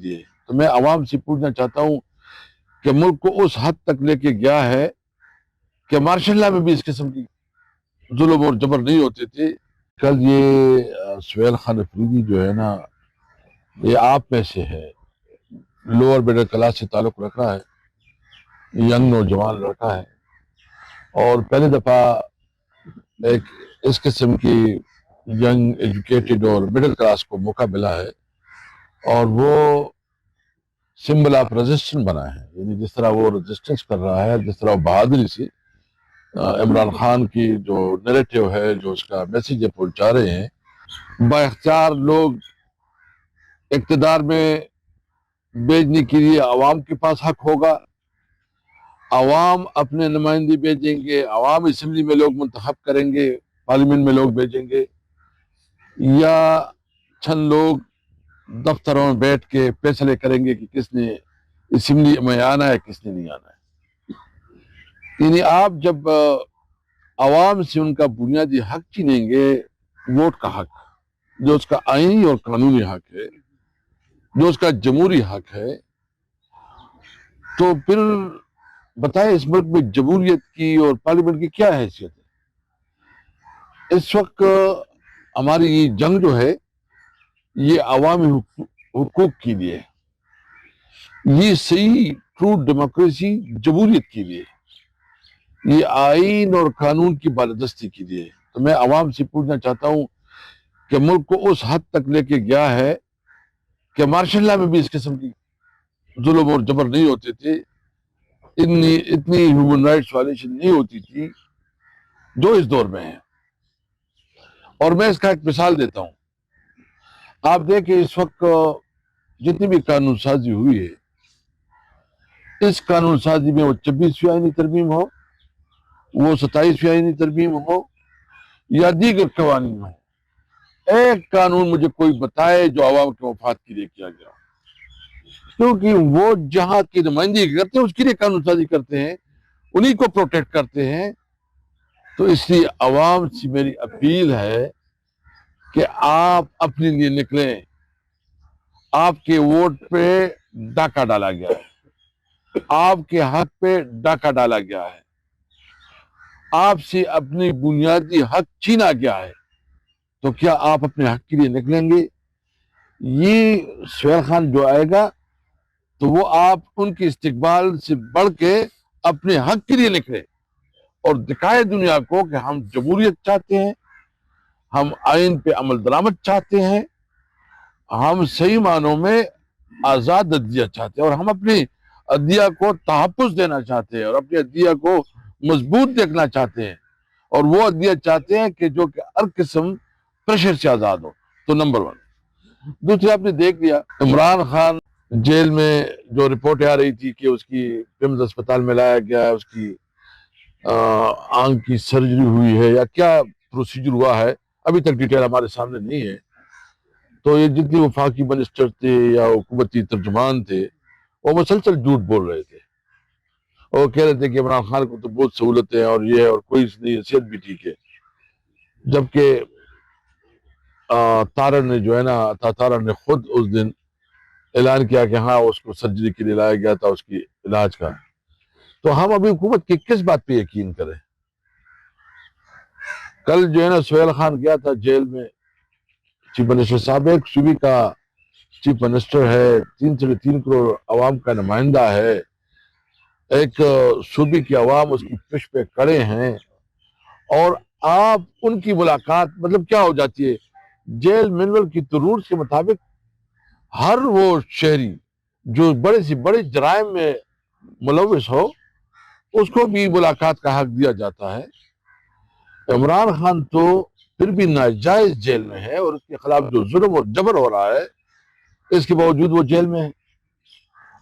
لیے. تو میں عوام سے پوچھنا چاہتا ہوں کہ ملک کو اس حد تک لے کے گیا ہے کہ مارشل لا میں بھی اس قسم کی ظلم اور جبر نہیں ہوتے تھے. کل یہ سہیل خان افریدی جو ہے نا، یہ آپ میں سے ہے، لوور مڈل کلاس سے تعلق رکھ رہا ہے، ینگ نوجوان لڑکا ہے، اور پہلی دفعہ ایک اس قسم کی ینگ ایجوکیٹڈ اور مڈل کلاس کو موقع ملا ہے، اور وہ سمبل آف ریزسٹنس بنا ہے. یعنی جس طرح وہ ریزسٹنس کر رہا ہے، جس طرح وہ بہادری سے عمران خان کی جو نیریٹو ہے، جو اس کا میسیج پہنچا رہے ہیں. با اختیار لوگ اقتدار میں بھیجنے کے لیے عوام کے پاس حق ہوگا، عوام اپنے نمائندے بھیجیں گے، عوام اسمبلی میں لوگ منتخب کریں گے، پارلیمنٹ میں لوگ بھیجیں گے، یا چند لوگ دفتروں میں بیٹھ کے فیصلے کریں گے کہ کس نے اسمبلی میں آنا ہے، کس نے نہیں آنا ہے. یعنی آپ جب عوام سے ان کا بنیادی حق چھینیں گے، ووٹ کا حق، جو اس کا آئینی اور قانونی حق ہے، جو اس کا جمہوری حق ہے، تو پھر بتائیں اس ملک میں جمہوریت کی اور پارلیمنٹ کی کیا حیثیت ہے؟ اس وقت ہماری یہ جنگ جو ہے یہ عوامی حقوق کے لیے، یہ صحیح ٹرو ڈیموکریسی جمہوریت کے لیے، یہ آئین اور قانون کی بالادستی کے لیے. تو میں عوام سے پوچھنا چاہتا ہوں کہ ملک کو اس حد تک لے کے گیا ہے کہ مارشل لا میں بھی اس قسم کی ظلم اور جبر نہیں ہوتے تھے، اتنی ہیومن رائٹس وائلیشن نہیں ہوتی تھی جو اس دور میں ہے. اور میں اس کا ایک مثال دیتا ہوں. آپ دیکھیں اس وقت جتنی بھی قانون سازی ہوئی ہے، اس قانون سازی میں وہ 26ویں آئینی ترمیم ہو، وہ 27ویں آئینی ترمیم ہو، یا دیگر قوانین ہو، ایک قانون مجھے کوئی بتائے جو عوام کے مفاد کے لیے کیا گیا. کیونکہ وہ جہاں کی نمائندگی کرتے ہیں اس کے لیے قانون سازی کرتے ہیں، انہی کو پروٹیکٹ کرتے ہیں. تو اس لیے عوام سے میری اپیل ہے کہ آپ اپنے لیے نکلیں. آپ کے ووٹ پہ ڈاکہ ڈالا گیا ہے، آپ کے حق پہ ڈاکہ ڈالا گیا ہے، آپ سے اپنی بنیادی حق چھینا گیا ہے. تو کیا آپ اپنے حق کے لیے نکلیں گے؟ یہ سہیل خان جو آئے گا تو وہ آپ ان کے استقبال سے بڑھ کے اپنے حق کے لیے نکلے اور دکھائے دنیا کو کہ ہم جمہوریت چاہتے ہیں، ہم آئین پہ عمل درآمد چاہتے ہیں، ہم صحیح معنوں میں آزاد عدلیہ چاہتے ہیں، اور ہم اپنی عدلیہ کو تحفظ دینا چاہتے ہیں، اور اپنی عدلیہ کو مضبوط دیکھنا چاہتے ہیں، اور وہ عدلیہ چاہتے ہیں کہ جو کہ ہر قسم پریشر سے آزاد ہو. تو نمبر 1. دوسری، آپ نے دیکھ لیا عمران خان جیل میں جو رپورٹ آ رہی تھی کہ اس کی پیمز اسپتال میں لایا گیا ہے، اس کی آنکھ کی سرجری ہوئی ہے یا کیا پروسیجر ہوا ہے، ابھی تک ڈیٹیل ہمارے سامنے نہیں ہے. تو یہ جتنے وفاقی منسٹر تھے یا حکومتی ترجمان تھے وہ مسلسل جھوٹ بول رہے تھے، اور کہہ رہے تھے کہ عمران خان کو تو بہت سہولتیں ہیں اور یہ ہے اور کوئی اس نہیں، حیثیت بھی ٹھیک ہے. جبکہ تارڑ نے جو ہے نا، تارڑ نے خود اس دن اعلان کیا کہ ہاں اس کو سرجری کے لیے لایا گیا تھا اس کی علاج کا. تو ہم ابھی حکومت کی کس بات پہ یقین کریں؟ کل جو ہے نا سہیل خان گیا تھا جیل میں، چیف منسٹر صاحب ایک صوبے کا چیف منسٹر ہے، 3.3 کروڑ عوام کا نمائندہ ہے، ایک صوبے کی عوام اس کی پشت پہ کھڑے ہیں، اور آپ ان کی ملاقات مطلب کیا ہو جاتی ہے؟ جیل مینول کی رولز کے مطابق ہر وہ شہری جو بڑے سے بڑے جرائم میں ملوث ہو اس کو بھی ملاقات کا حق دیا جاتا ہے. عمران خان تو پھر بھی ناجائز جیل میں ہے، اور اس کے خلاف جو ظلم اور جبر ہو رہا ہے اس کے باوجود وہ جیل میں ہے،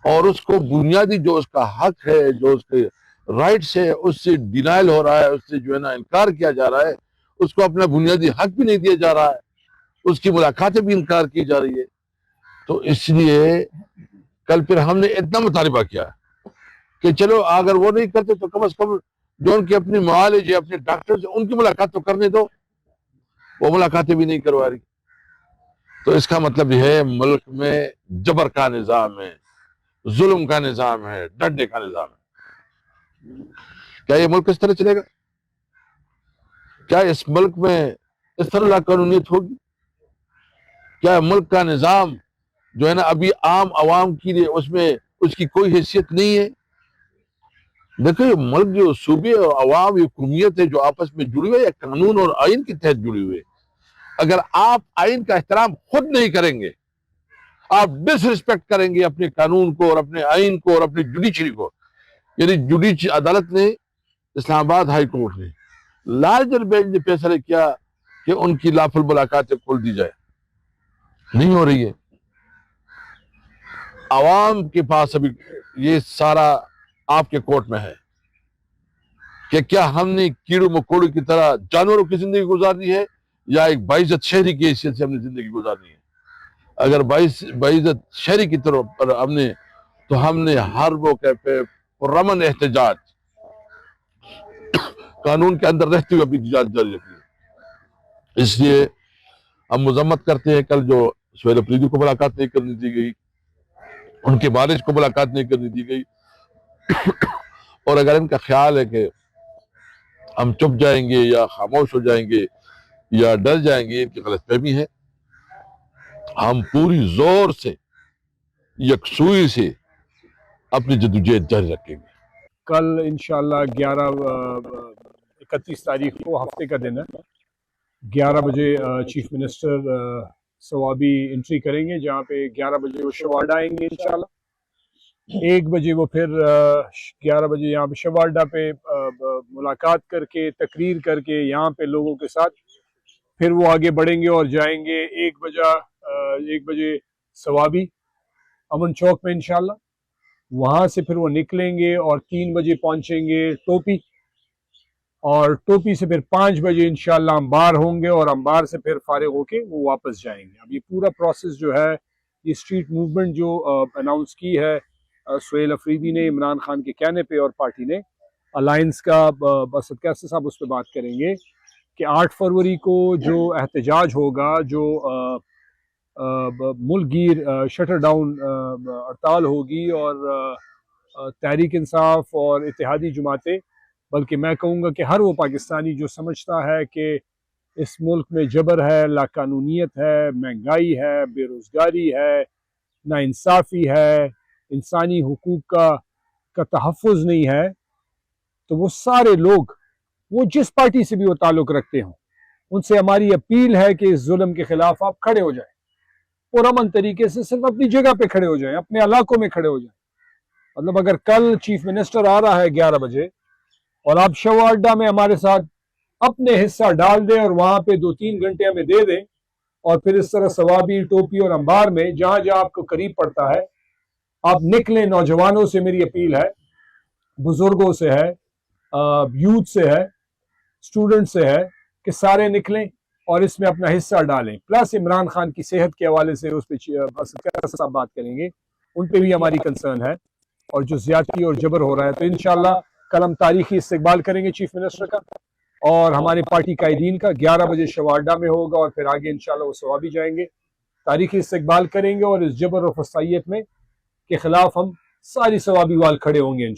اور اس کو بنیادی جو اس کا حق ہے، جو اس کے رائٹس ہے، اس سے ڈینائل ہو رہا ہے، اس سے جو ہے نا انکار کیا جا رہا ہے، اس کو اپنا بنیادی حق بھی نہیں دیا جا رہا ہے، اس کی ملاقاتیں بھی انکار کی جا رہی ہے. تو اس لیے کل پھر ہم نے اتنا مطالبہ کیا کہ چلو اگر وہ نہیں کرتے تو کم از کم جو ان کے اپنے معالج یا اپنے ڈاکٹر ان کی ملاقات تو کرنے دو. وہ ملاقاتیں بھی نہیں کروا رہی. تو اس کا مطلب یہ ہے ملک میں جبر کا نظام ہے، ظلم کا نظام ہے، ڈنڈے کا نظام ہے۔ کیا یہ ملک اس طرح چلے گا؟ کیا اس ملک میں اس طرح لا قانونیت ہوگی؟ کیا ملک کا نظام جو ہے نا ابھی عام عوام کے لیے اس کی کوئی حیثیت نہیں ہے؟ دیکھو یہ ملک جو صوبے اور عوام یہ قومیت ہے جو آپس میں جڑی ہوئی ہے، قانون اور آئین کے تحت جڑی ہوئی ہے۔ اگر آپ آئین کا احترام خود نہیں کریں گے، آپ ڈس رسپیکٹ کریں گے اپنے قانون کو اور اپنے آئین کو اور اپنی جوڈیشری کو، یعنی جوڈیشری عدالت نے، اسلام آباد ہائی کورٹ نے، لارجر بینچ نے فیصلہ کیا کہ ان کی لافل ملاقاتیں کھول دی جائے، نہیں ہو رہی ہے۔ عوام کے پاس ابھی یہ سارا آپ کے کورٹ میں ہے کہ کیا ہم نے کیڑوں مکوڑوں کی طرح جانوروں کی زندگی گزارنی ہے یا ایک باعزت شہری کی حیثیت سے ہم نے زندگی گزارنی ہے۔ اگر باعزت شہری کی طرف پر ہم نے ہر موقع پہ پرامن احتجاج قانون کے اندر رہتے ہوئے اپنی احتجاج جاری رکھی ہے۔ اس لیے ہم مذمت کرتے ہیں کل جو سہیل افریدی کو ملاقات نہیں کرنے دی گئی، ان کے والد کو ملاقات نہیں کرنے دی گئی، اور اگر ان کا خیال ہے کہ ہم چپ جائیں گے یا خاموش ہو جائیں گے یا ڈر جائیں گے، ان کی غلط فہمی ہے۔ ہم پوری زور سے یکسوئی سے اپنی جدوجہد جاری رکھیں گے۔ کل انشاءاللہ 31 تاریخ کو ہفتے کا دن ہے، 11 بجے چیف منسٹر ثوابی انٹری کریں گے، جہاں پہ 11 بجے وہ شوارڈا آئیں گے انشاءاللہ۔ 1 بجے وہ پھر 11 بجے یہاں پہ شوارڈا پہ ملاقات کر کے تقریر کر کے یہاں پہ لوگوں کے ساتھ پھر وہ آگے بڑھیں گے اور جائیں گے 1 بجے ثوابی امن چوک میں انشاءاللہ۔ وہاں سے پھر وہ نکلیں گے اور 3 بجے پہنچیں گے ٹوپی، اور ٹوپی سے پھر 5 بجے انشاءاللہ امبار ہوں گے، اور امبار سے پھر فارغ ہو کے وہ واپس جائیں گے۔ اب یہ پورا پروسیس جو ہے، یہ اسٹریٹ موومنٹ جو اناؤنس کی ہے سہیل افریدی نے عمران خان کے کہنے پہ اور پارٹی نے، الائنس کا اسد کیسر صاحب اس پہ بات کریں گے کہ 8 فروری کو جو احتجاج ہوگا، جو ملک گیر شٹر ڈاؤن ہڑتال ہوگی، اور تحریک انصاف اور اتحادی جماعتیں، بلکہ میں کہوں گا کہ ہر وہ پاکستانی جو سمجھتا ہے کہ اس ملک میں جبر ہے، لا قانونیت ہے، مہنگائی ہے، بے روزگاری ہے، ناانصافی ہے، انسانی حقوق کا تحفظ نہیں ہے، تو وہ سارے لوگ، وہ جس پارٹی سے بھی وہ تعلق رکھتے ہوں، ان سے ہماری اپیل ہے کہ اس ظلم کے خلاف آپ کھڑے ہو جائیں، اور امن طریقے سے صرف اپنی جگہ پہ کھڑے ہو جائیں، اپنے علاقوں میں کھڑے ہو جائیں۔ مطلب اگر کل چیف منسٹر آ رہا ہے 11 بجے اور آپ شوارڈا میں ہمارے ساتھ اپنے حصہ ڈال دیں اور وہاں پہ 2-3 گھنٹے ہمیں دے دیں، اور پھر اس طرح ثوابی، ٹوپی اور امبار میں جہاں جہاں آپ کو قریب پڑتا ہے آپ نکلیں۔ نوجوانوں سے میری اپیل ہے، بزرگوں سے ہے، یوتھ سے ہے، اسٹوڈنٹ سے ہے کہ سارے نکلیں اور اس میں اپنا حصہ ڈالیں۔ پلس عمران خان کی صحت کے حوالے سے اس پہ صاحب بات کریں گے، ان پہ بھی ہماری کنسرن ہے، اور جو زیادتی اور جبر ہو رہا ہے۔ تو انشاءاللہ کل ہم تاریخی استقبال کریں گے چیف منسٹر کا، اور ہمارے پارٹی قائدین کا 11 بجے شوارڈا میں ہوگا، اور پھر آگے انشاءاللہ وہ ثوابی جائیں گے، تاریخی استقبال کریں گے، اور اس جبر و فسائیت میں کے خلاف ہم ساری ثوابی وال کھڑے ہوں گے انشاءاللہ۔